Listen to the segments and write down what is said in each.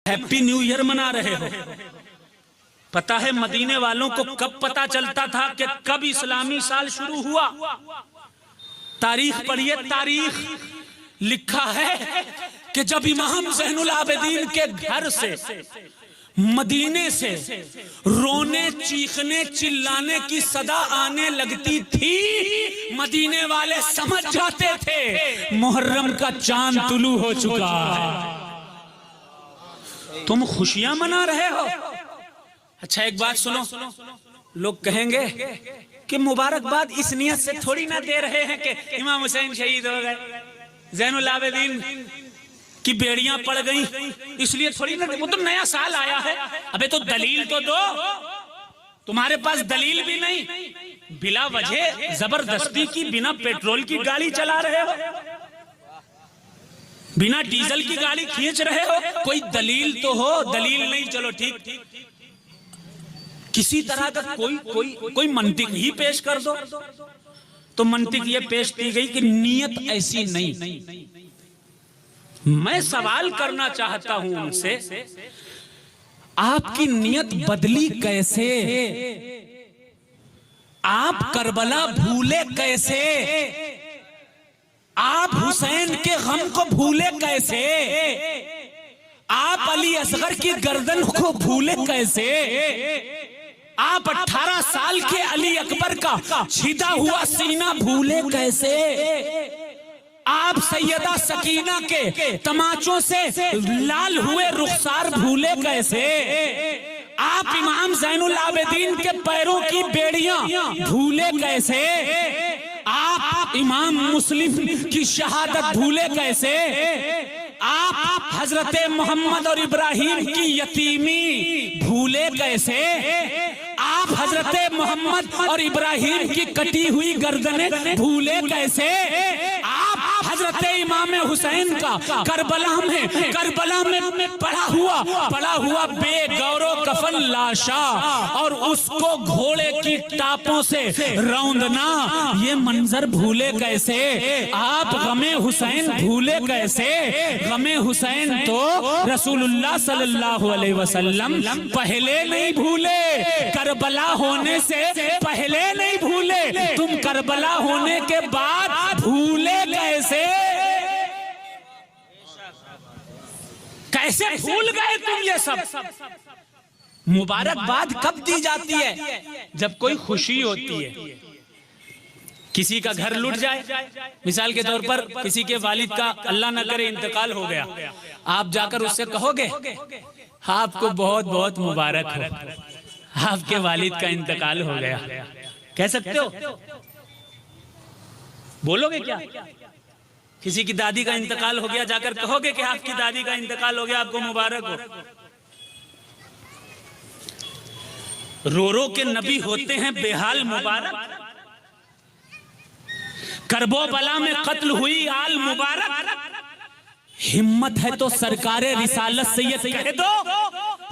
Happy new year मना रहे हो। पता है मदीने वालों को कब पता चलता था कि कब इस्लामी साल शुरू हुआ? तारीख पढ़िए, तारीख लिखा है कि जब इमाम ज़ैनुल आबिदीन के घर से, मदीने से रोने चीखने चिल्लाने की सदा आने लगती थी, मदीने वाले समझ जाते थे मुहर्रम का चांद तुलू हो चुका है। तुम खुशियां मना रहे हो। अच्छा एक बात सुनो, लोग कहेंगे कि मुबारकबाद इस नियत से थोड़ी ना दे रहे हैं कि इमाम हुसैन शहीद हो गए, ज़ैनुल आबिदीन की बेड़ियां पड़ गई, इसलिए थोड़ी ना, वो तो नया साल आया है। अबे तो दलील तो दो। तुम्हारे पास दलील भी नहीं, बिला वजह जबरदस्ती की बिना पेट्रोल की गाड़ी चला रहे हो, बिना डीजल की गाड़ी खींच रहे हो। कोई दलील तो हो। दलील नहीं, चलो ठीक, किसी तरह का कोई मंतिक ही पेश कर दो। तो मंतिक ये पेश की गई कि नियत ऐसी नहीं। मैं सवाल करना चाहता हूं उनसे, आपकी नियत बदली कैसे? आप करबला भूले कैसे? आप हुसैन के गम को भूले कैसे? आप अली असगर की गर्दन को भूले कैसे? आप 18 साल के अली अकबर का छिदा हुआ सीना भूले कैसे? आप सैयदा सकीना के तमाचों से लाल हुए रुखसार भूले कैसे? आप इमाम ज़ैनुल आबिदीन के पैरों की बेड़ियां भूले कैसे? आप इमाम मुस्लिम की शहादत भूले कैसे? आप हजरत मोहम्मद और इब्राहिम की यतीमी भूले कैसे? आप हजरत मोहम्मद और इब्राहिम की कटी हुई गर्दनें भूले कैसे? आप हजरत इमाम हुसैन का करबला में पड़ा हुआ बेगौरव कफन लाशा और उसको घोड़े की टापों से रौंदना, ये मंजर भूले कैसे? आप गमे हुसैन भूले कैसे? गमे हुसैन तो रसूलुल्लाह सल्लल्लाहु अलैहि वसल्लम पहले नहीं भूले, करबला होने से पहले नहीं भूले, तुम करबला होने के बाद भूले कैसे? कैसे भूल गए तुम ये सब? मुबारकबाद कब दी जाती है? जब कोई खुशी होती है। किसी का घर लूट जाए, मिसाल के तौर पर किसी के वालिद का अल्लाह न करे इंतकाल हो गया, आप जाकर उससे कहोगे आपको बहुत बहुत मुबारक हो, आपके वालिद का इंतकाल हो गया, कह सकते हो? बोलोगे क्या? किसी की दादी का इंतकाल हो गया, जाकर कहोगे कि आपकी दादी का इंतकाल हो गया, आपको मुबारक हो? रो रो के नबी होते हैं बेहाल मुबारक, करबो बला में कत्ल हुई आल मुबारक। हिम्मत है तो सरकारे रिसालत से ये कह दो,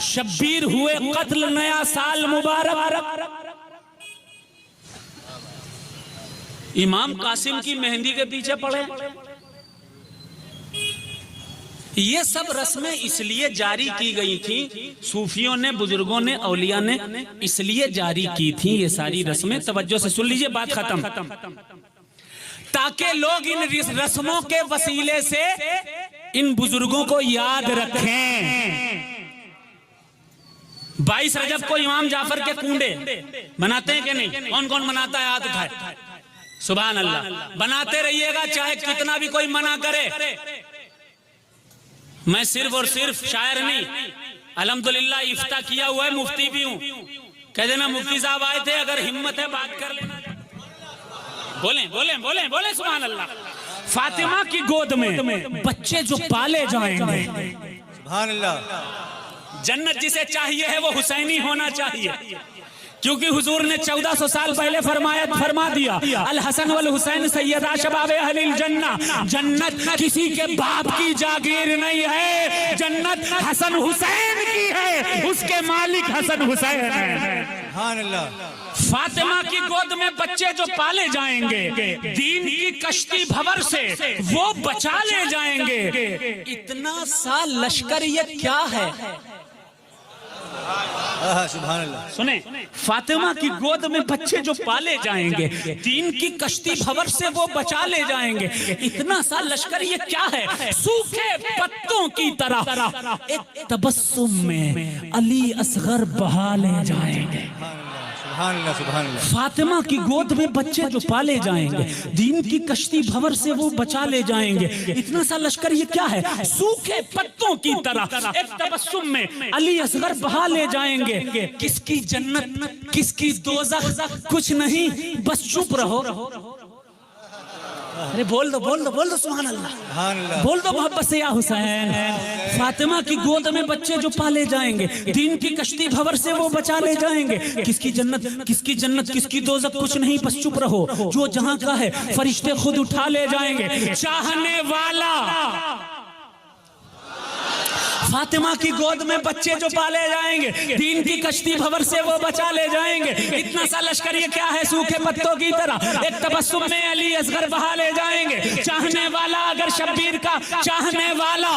शब्बीर हुए कत्ल नया साल मुबारक। इमाम कासिम की मेहंदी के पीछे पड़े। ये सब रस्में इसलिए जारी की गई थी, सूफियों ने, बुजुर्गों ने, औलिया ने इसलिए जारी की थी ये सारी रस्में। तवज्जो से सुन लीजिए, बात खत्म, ताकि लोग इन रस्मों के वसीले से इन बुजुर्गों को याद रखें। 22 रजब को इमाम जाफर के कुंडे बनाते हैं कि नहीं? कौन कौन मनाता है? हाथ उठाए। सुभान अल्लाह। बनाते रहिएगा, चाहे कितना भी कोई मना करे। मैं सिर्फ और सिर्फ शायर नहीं, अल्हम्दुलिल्लाह इफ्ता किया हुआ है, मुफ्ती भी हूं। कह देना मुफ्ती साहब आए थे, अगर हिम्मत है बात कर लेना। बोले सुभान अल्लाह। फातिमा की गोद में बच्चे जो पाले जाएंगे, सुभान अल्लाह। जन्नत जिसे चाहिए है वो हुसैनी होना चाहिए, क्योंकि हुजूर ने 1400 साल पहले फरमा दिया, अल हसन वल हुसैन सैयदा शबाबे अहलिल जन्ना। जन्नत किसी के बाप की जागीर नहीं है, जन्नत हसन हुसैन की है, उसके मालिक हसन हुसैन है। सुभान अल्लाह। फातिमा की गोद में बच्चे जो पाले जाएंगे, दीन की कश्ती भंवर से वो बचा ले जाएंगे। इतना सा लश्कर ये क्या है? सुभान अल्लाह। सुने, फातिमा की गोद में बच्चे जो पाले जाएंगे, दीन की कश्ती भंवर से वो बचा ले जाएंगे। इतना सा लश्कर ये क्या है? सूखे पत्तों की तरह एक तबस्सुम में अली असगर बहा ले जाएंगे। सुभान अल्लाह, सुभान अल्लाह। फातिमा की गोद में बच्चे जो पाले जाएंगे, दीन की कश्ती भंवर से वो बचा ले जाएंगे। इतना सा लश्कर ये क्या है? सूखे पत्तों की तरह एक तबस्सुम में अली असगर बहा ले जाएंगे। किसकी जन्नत, किसकी दोज़ख, कुछ नहीं, बस चुप रहो। अरे बोल दो, बोल दो, बोल दो सुभान अल्लाह, बोल दो मोहब्बत से या हुसैन। फातिमा की गोद में बच्चे जो पाले जाएंगे, दीन की कश्ती भंवर से वो बचा ले जाएंगे। किसकी जन्नत, किसकी जन्नत, किसकी दोज़ख, कुछ नहीं, बस चुप रहो। जो जहां का है फरिश्ते खुद उठा ले जाएंगे। चाहने वाला फातिमा की गोद में बच्चे जो पाले जाएंगे, दीन की कश्ती भंवर से वो बचा ले जाएंगे। इतना सा लश्कर ये क्या है? सूखे पत्तों की तरह एक तबस्सुम में अली असगर बहा ले जाएंगे। चाहने वाला अगर शब्बीर का, चाहने वाला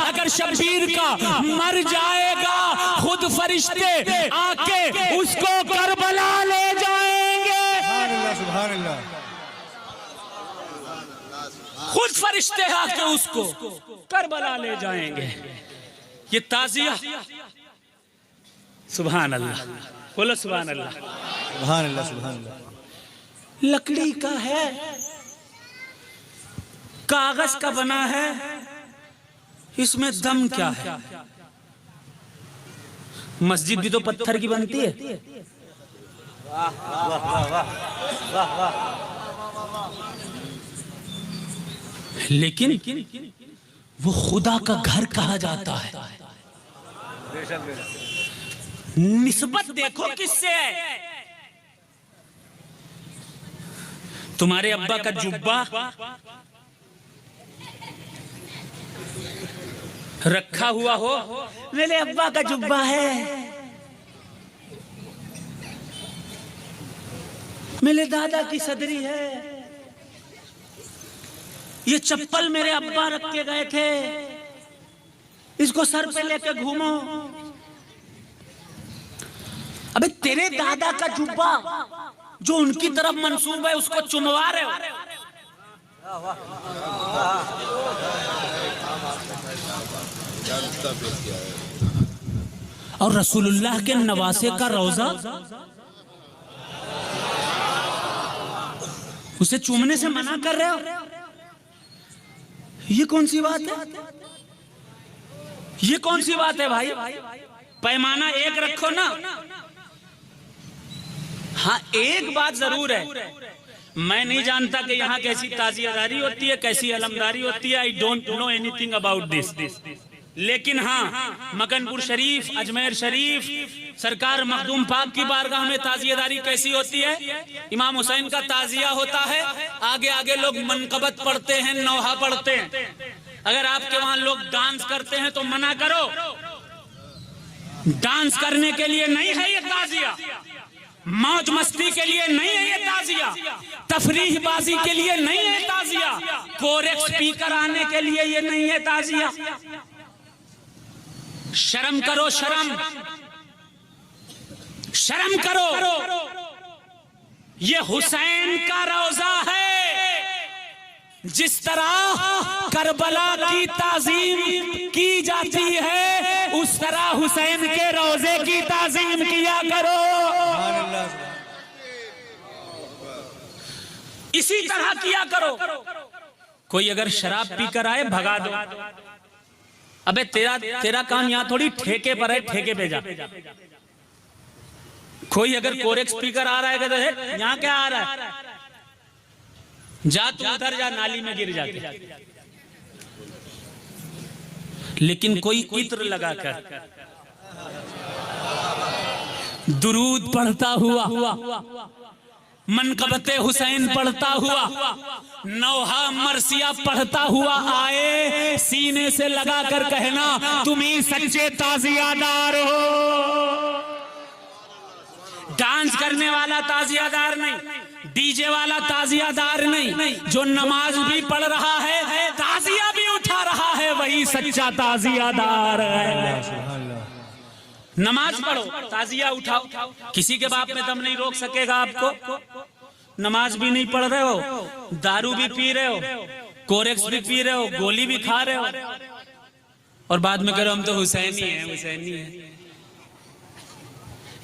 अगर शब्बीर का मर जाएगा, खुद फरिश्ते आके उसको करबला ले जाएंगे। सुभान अल्लाह। खुद फरिश्ते आके उसको करबला ले जाएंगे। ये ताजिया, सुभान अल्लाह, बोलो सुभान अल्लाह, सुभान अल्लाह, सुभान अल्लाह। लकड़ी का है, कागज का बना है, इसमें दम क्या है? मस्जिद भी तो पत्थर की बनती है। लेकिन वो खुदा का घर कहा जाता है। निस्बत देखो किससे है। तुम्हारे अब्बा का जुब्बा रखा हुआ हो, मेरे अब्बा का जुब्बा है, मेरे दादा की सदरी है, ये चप्पल मेरे अब्बा रख के गए थे, इसको सर पे लेके घूमो। अबे तेरे दादा का जुब्बा जो उनकी तरफ मंसूब है, उसको चुमवा रहे हो। और रसूलुल्लाह के नवासे का रोजा, उसे चूमने से मना कर रहे हो। ये कौन सी बात है? ये कौन सी बात है भाई? पैमाना एक रखो ना। हाँ, एक बात जरूर है, मैं नहीं जानता कि यहाँ कैसी ताजियादारी होती है, कैसी अलमदारी होती है। I don't know anything about this. लेकिन हाँ, मकनपुर शरीफ, अजमेर शरीफ, सरकार मखदूम पाक की बारगाह में ताजियादारी कैसी होती है? इमाम हुसैन का ताजिया होता है, आगे आगे लोग मनकबत पढ़ते हैं, नौहा पढ़ते हैं। अगर आपके वहां लोग डांस करते हैं तो मना करो। डांस करने के लिए नहीं है ये ताजिया, मौज मस्ती के लिए नहीं है ये ताजिया, तफरीह बाजी के लिए नहीं है ताजिया, कोरेक्स स्पीकर आने के लिए ये नहीं है ताजिया। शर्म करो, शर्म करो। ये हुसैन का रोजा है। जिस तरह करबला की ताजीम की जाती है, उस तरह हुसैन के रोजे की ताजीम किया करो। इसी तरह किया करो। कोई अगर शराब पीकर आए, भगा दो। अबे तेरा काम यहाँ थोड़ी ठेके पर है, ठेके पे जा। कोई अगर कोरेक्स स्पीकर आ रहा है, कहते यहाँ क्या आ रहा है, जा तू उधर जा, नाली में गिर जाके। लेकिन कोई इत्र लगाकर दुरूद पढ़ता हुआ, मनकबते हुसैन पढ़ता हुआ, नौहा मरसिया पढ़ता हुआ आए, सीने से लगाकर कहना तुम ही सच्चे ताजियादार हो। डांस करने वाला ताजियादार नहीं, डीजे वाला ताजियादार नहीं, जो नमाज भी पढ़ रहा है, ताजिया भी उठा रहा है, वही सच्चा ताजियादार है। सुभान अल्लाह। नमाज पढ़ो, ताजिया उठाओ, किसी के बाप में दम नहीं रोक सकेगा आपको। नमाज भी नहीं पढ़ रहे हो, दारू भी पी रहे हो, कोरेक्स भी पी रहे हो, गोली भी खा रहे हो, और बाद में कह रहे हो हम तो हुसैनी हैं, हुसैनी हैं।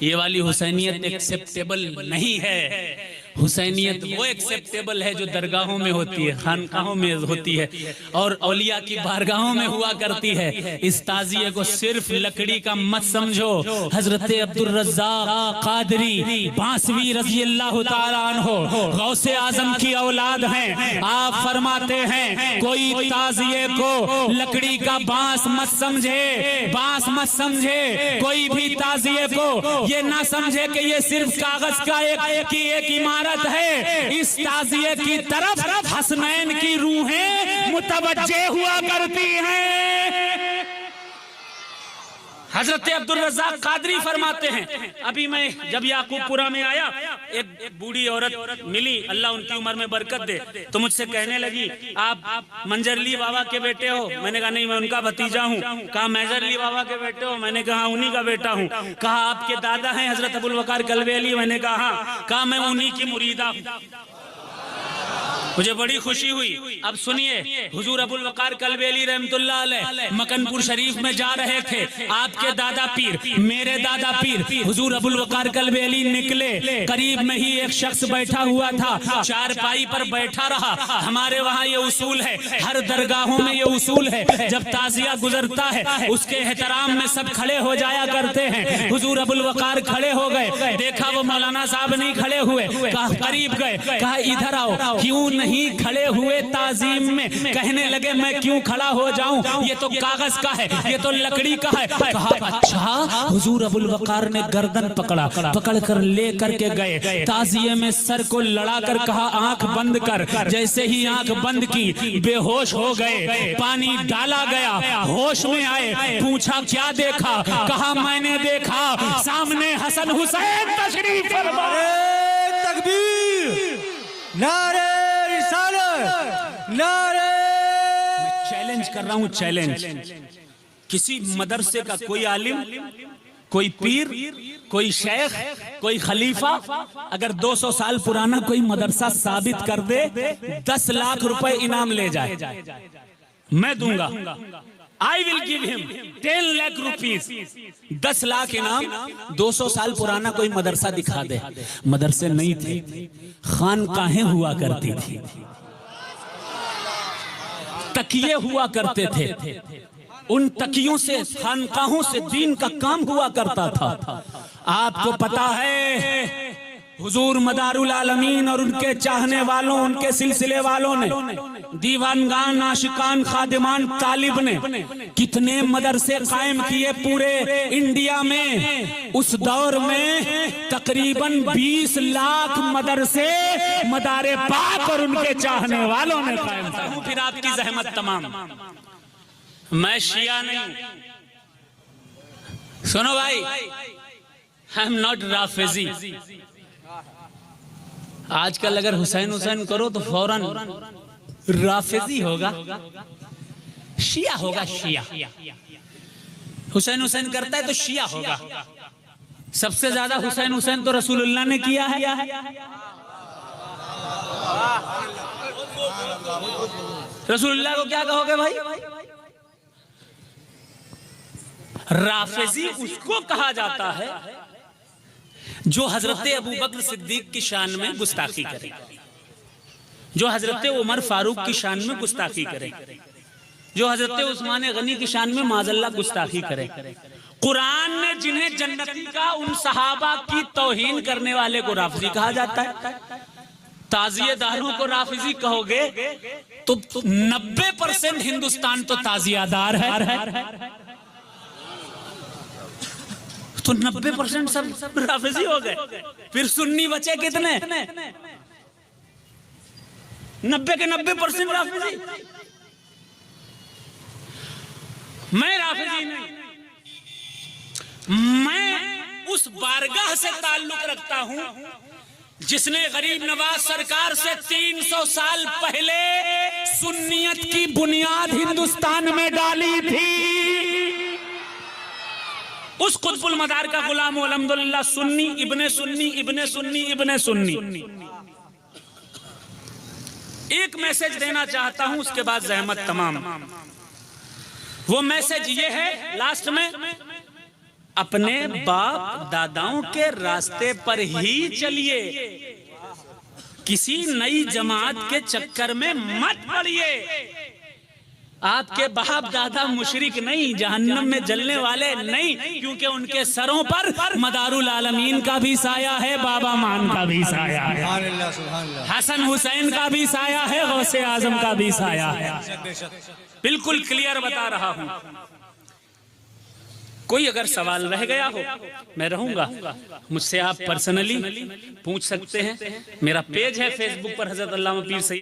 ये वाली हुसैनियत एक्सेप्टेबल नहीं है। हुसैनियत वो एक्सेप्टेबल है जो दरगाहों में होती है, खानकाहों में होती है और औलिया की बारगाहों में हुआ करती है। इस ताजिए को सिर्फ लकड़ी का मत समझो। हजरत अब्दुल रज़्ज़ाक़ क़ादरी बांसवी रज़ी अल्लाह ताला अन्हो गौसे आजम की औलाद हैं। आप फरमाते हैं कोई ताजिए को लकड़ी का बांस मत समझे, बांस मत समझे। कोई भी ताजिए को ये ना समझे कि ये सिर्फ कागज का एक इमारत है। इस ताजिए की तरफ हसनैन की रूहें मुतवज्जे हुआ करती हैं। हजरत अब्दुल रज़्ज़ाक़ क़ादरी फरमाते हैं, अभी मैं जब याकूबपुरा में आया, एक बूढ़ी औरत मिली, अल्लाह उनकी उम्र में बरकत दे, तो मुझसे कहने लगी आप मंजरली बाबा के बेटे हो? मैंने कहा नहीं, मैं उनका भतीजा हूँ। कहा मेजरली बाबा के बेटे हो? मैंने कहा उन्हीं का बेटा हूँ। कहा आपके दादा हैं हजरत अबुल वक़ार कल्बी अली? मैंने कहा हाँ। कहा मैं उन्हीं की मुरीदा हूँ। मुझे बड़ी खुशी हुई। अब सुनिए, हुजूर अबुल वक़ार कल्बी अली रहमतुल्लाह अलैह मकनपुर शरीफ में जा रहे थे। आपके दादा पीर, मेरे दादा पीर हुजूर अबुल वक़ार कल्बी अली निकले। करीब में ही एक शख्स बैठा हुआ था, चारपाई पर बैठा रहा। हमारे वहाँ ये उसूल है, हर दरगाहों में ये उसूल है, जब ताजिया गुजरता है उसके एहतराम में सब खड़े हो जाया करते हैं। हुजूर अबुल वक़ार खड़े हो गए, देखा वो मौलाना साहब नहीं खड़े हुए, कहा करीब गए, कहा इधर आओ, क्यों नहीं खड़े हुए ताजीम में? कहने लगे मैं क्यों खड़ा हो जाऊं, ये तो कागज का है, ये तो लकड़ी का है। कहा अच्छा। हुजूर अबुल वक़ार ने गर्दन पकड़ा, पकड़ कर ले करके गए ताजिए में, सर को लड़ा कर कहा आंख बंद कर। जैसे ही आंख बंद की बेहोश हो गए, पानी डाला गया, होश में आए, पूछा क्या देखा? कहा मैंने देखा सामने हसन हुसैन तशरीफ फरमा। तकबीर, नारे रिसालत, नारे। मैं चैलेंज कर रहा हूं, चैलेंज। किसी मदरसे का कोई आलिम, कोई पीर, कोई शेख, कोई खलीफा अगर 200 साल पुराना कोई मदरसा साबित कर दे, 10 लाख रुपए इनाम ले जाए, मैं दूंगा। I will give him 10 lakh rupees, 10 lakh इनाम। 200 साल पुराना कोई मदरसा दिखा दे। मदरसे नहीं थे, खानकाहें हुआ करती थी, तकिए हुआ करते थे, उन तकियों से, खानकाहों से दीन का काम हुआ करता था। आपको पता है हुजूर मदारुल आलमीन और उनके चाहने वालों, उनके सिलसिले वालों ने, दीवानगान, आशिकान, खादिमान, तालिब ने कितने मदरसे कायम किए पूरे इंडिया में। उस दौर में तकरीबन 20 लाख मदरसे मदारे पाक और उनके चाहने वालों ने कायम किए। फिर आपकी जहमत तमाम। मैं शिया नहीं, सुनो भाई, आई एम नॉट राफिजी। आजकल अगर हुसैन हुसैन करो तो फौरन राफिजी होगा, शिया होगा, शिया। हुसैन हुसैन करता है तो शिया होगा। सबसे ज्यादा हुसैन हुसैन तो रसूलुल्लाह ने किया है। रसूलुल्लाह को क्या कहोगे भाई? राफिजी उसको कहा जाता है जो हजरत अबू बकर सिद्दीक की शान में गुस्ताखी करे, जो हजरत उमर फारूक की शान में गुस्ताखी करे, जो हजरत उस्मान गनी की शान में माजल्ला गुस्ताखी करे। कुरान ने जिन्हें जन्नती का, उन सहाबा की तौहीन करने वाले को राफिजी कहा जाता है। ताजियादारों को राफिजी कहोगे तो 90% हिंदुस्तान तो ताजियादार है, तो 90% सब राफिजी हो गए। फिर सुन्नी बचे कितने? 90 के 90% राफिजी। मैं राफिजी नहीं, मैं उस बारगाह बारगाह से ताल्लुक रखता हूं जिसने गरीब नवाज सरकार से 300 साल पहले सुन्नियत की बुनियाद हिंदुस्तान में डाली थी। उस कुतुबुल मदार का गुलाम अल्हम्दुलिल्लाह सुन्नी इब्ने सुन्नी इब्ने सुन्नी इब्ने सुन्नी। एक मैसेज देना चाहता हूं, उसके बाद जहमत तमाम। वो मैसेज ये है लास्ट में, अपने बाप दादाओं के रास्ते पर ही चलिए, किसी नई जमात के चक्कर में मत पड़िए। आपके बाप दादा मुशरिक नहीं, जहन्नम में जलने वाले नहीं, क्योंकि उनके सरों पर मदारुल आलमीन का भी साया है, बाबा मान का भी साया है, हसन हुसैन का भी साया है, गौसे आजम का भी साया है। बिल्कुल क्लियर बता रहा हूं। कोई अगर सवाल रह गया हो, मैं रहूंगा, मुझसे आप पर्सनली पूछ सकते हैं। मेरा पेज है फेसबुक पर हजरत अल्लामा पीर सैयद